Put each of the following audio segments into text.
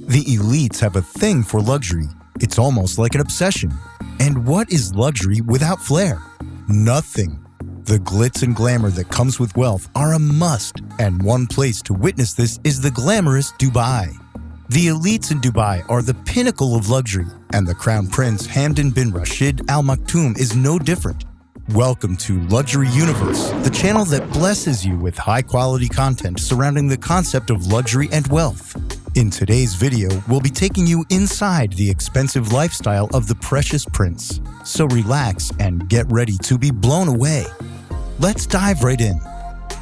The elites have a thing for luxury. It's almost like an obsession. And what is luxury without flair? Nothing. The glitz and glamour that comes with wealth are a must, and one place to witness this is the glamorous Dubai. The elites in Dubai are the pinnacle of luxury, and the Crown Prince Hamdan bin Rashid Al Maktoum is no different. Welcome to Luxury Universe, the channel that blesses you with high-quality content surrounding the concept of luxury and wealth. In today's video, we'll be taking you inside the expensive lifestyle of the precious prince. So relax and get ready to be blown away. Let's dive right in.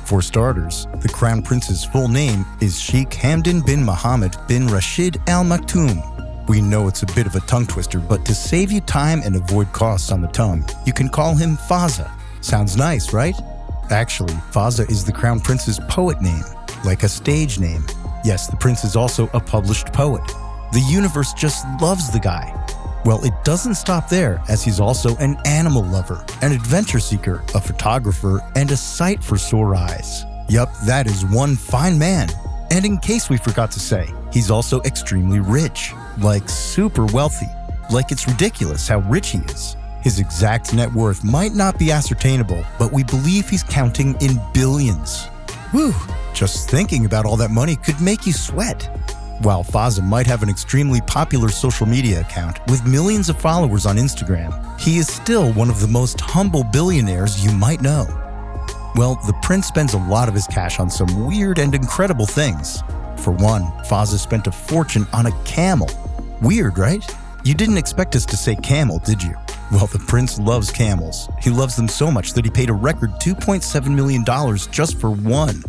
For starters, the Crown Prince's full name is Sheikh Hamdan bin Mohammed bin Rashid Al Maktoum. We know it's a bit of a tongue twister, but to save you time and avoid costs on the tongue, you can call him Faza. Sounds nice, right? Actually, Faza is the Crown Prince's poet name, like a stage name. Yes, the prince is also a published poet. The universe just loves the guy. Well, it doesn't stop there, as he's also an animal lover, an adventure seeker, a photographer, and a sight for sore eyes. Yup, that is one fine man. And in case we forgot to say, he's also extremely rich, like super wealthy. Like it's ridiculous how rich he is. His exact net worth might not be ascertainable, but we believe he's counting in billions. Whew, just thinking about all that money could make you sweat. While Fazza might have an extremely popular social media account with millions of followers on Instagram, he is still one of the most humble billionaires you might know. Well, the prince spends a lot of his cash on some weird and incredible things. For one, Fazza spent a fortune on a camel. Weird, right? You didn't expect us to say camel, did you? Well, the prince loves camels. He loves them so much that he paid a record $2.7 million just for one.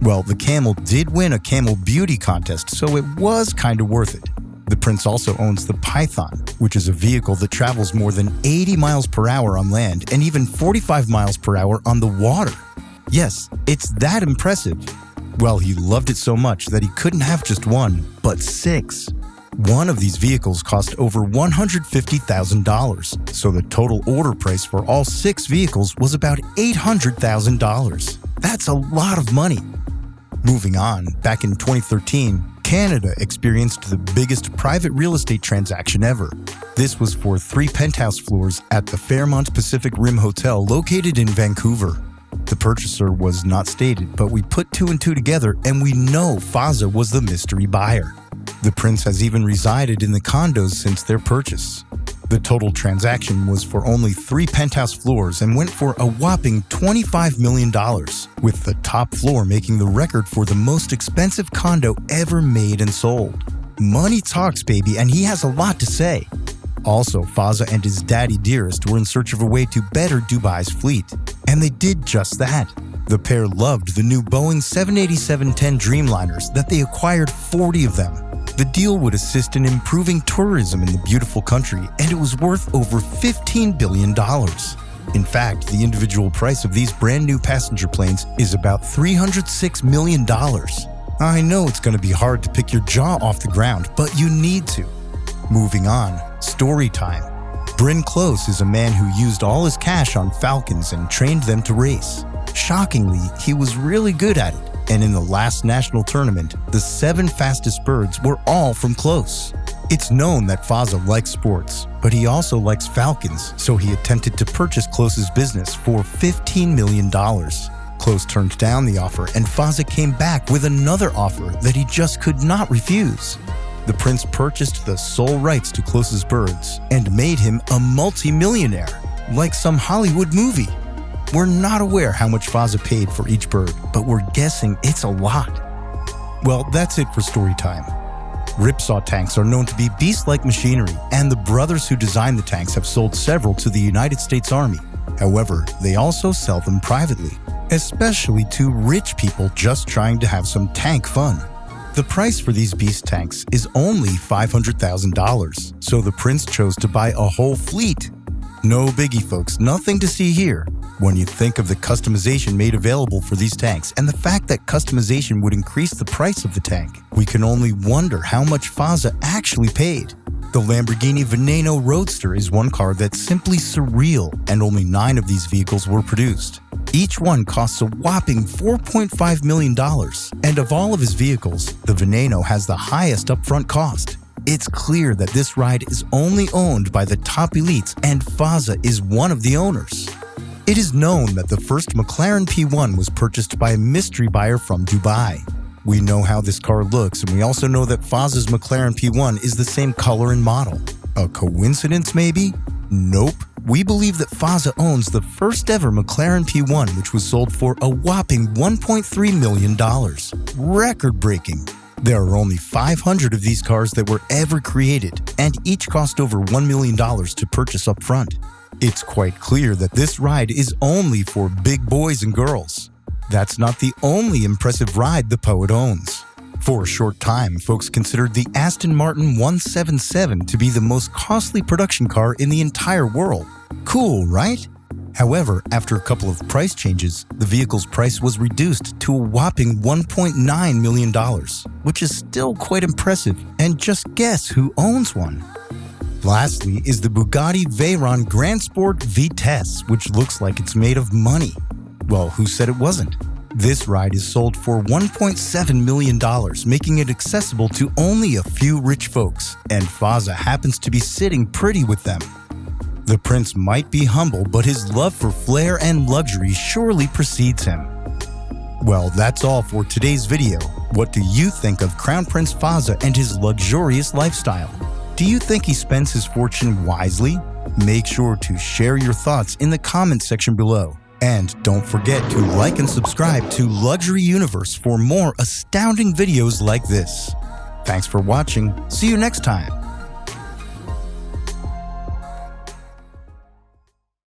Well, the camel did win a camel beauty contest, so it was kind of worth it. The prince also owns the Python, which is a vehicle that travels more than 80 miles per hour on land and even 45 miles per hour on the water. Yes, it's that impressive. Well, he loved it so much that he couldn't have just one, but 6. One of these vehicles cost over $150,000, so the total order price for all 6 vehicles was about $800,000. That's a lot of money. Moving on, back in 2013, Canada experienced the biggest private real estate transaction ever. This was for 3 penthouse floors at the Fairmont Pacific Rim Hotel located in Vancouver. The purchaser was not stated, but we put 2 and 2 together and we know Faza was the mystery buyer. The prince has even resided in the condos since their purchase. The total transaction was for only 3 penthouse floors and went for a whopping $25 million, with the top floor making the record for the most expensive condo ever made and sold. Money talks, baby, and he has a lot to say. Also, Faza and his daddy dearest were in search of a way to better Dubai's fleet, and they did just that. The pair loved the new Boeing 787-10 Dreamliners that they acquired 40 of them. The deal would assist in improving tourism in the beautiful country, and it was worth over $15 billion. In fact, the individual price of these brand new passenger planes is about $306 million. I know it's going to be hard to pick your jaw off the ground, but you need to. Moving on, story time. Bryn Close is a man who used all his cash on falcons and trained them to race. Shockingly, he was really good at it. And in the last national tournament, the 7 fastest birds were all from Close. It's known that Faza likes sports, but he also likes falcons, so he attempted to purchase Close's business for $15 million. Close turned down the offer, and Faza came back with another offer that he just could not refuse. The prince purchased the sole rights to Close's birds and made him a multi-millionaire, like some Hollywood movie. We're not aware how much Faza paid for each bird, but we're guessing it's a lot. Well, that's it for story time. Ripsaw tanks are known to be beast-like machinery, and the brothers who designed the tanks have sold several to the United States Army. However, they also sell them privately, especially to rich people just trying to have some tank fun. The price for these beast tanks is only $500,000, so the prince chose to buy a whole fleet. No biggie, folks, nothing to see here. When you think of the customization made available for these tanks and the fact that customization would increase the price of the tank, we can only wonder how much Faza actually paid. The Lamborghini Veneno Roadster is one car that's simply surreal, and only 9 of these vehicles were produced. Each one costs a whopping $4.5 million, and of all of his vehicles, the Veneno has the highest upfront cost. It's clear that this ride is only owned by the top elites, and Fazza is one of the owners. It is known that the first McLaren P1 was purchased by a mystery buyer from Dubai. We know how this car looks, and we also know that Fazza's McLaren P1 is the same color and model. A coincidence, maybe? Nope. We believe that Fazza owns the first ever McLaren P1, which was sold for a whopping $1.3 million. Record-breaking. There are only 500 of these cars that were ever created, and each cost over $1 million to purchase up front. It's quite clear that this ride is only for big boys and girls. That's not the only impressive ride the poet owns. For a short time, folks considered the Aston Martin 177 to be the most costly production car in the entire world. Cool, right? However, after a couple of price changes, the vehicle's price was reduced to a whopping $1.9 million, which is still quite impressive, and just guess who owns one? Lastly is the Bugatti Veyron Grand Sport Vitesse, which looks like it's made of money. Well, who said it wasn't? This ride is sold for $1.7 million, making it accessible to only a few rich folks, and Faza happens to be sitting pretty with them. The prince might be humble, but his love for flair and luxury surely precedes him. Well, that's all for today's video. What do you think of Crown Prince Faza and his luxurious lifestyle? Do you think he spends his fortune wisely? Make sure to share your thoughts in the comment section below. And don't forget to like and subscribe to Luxury Universe for more astounding videos like this. Thanks for watching. See you next time.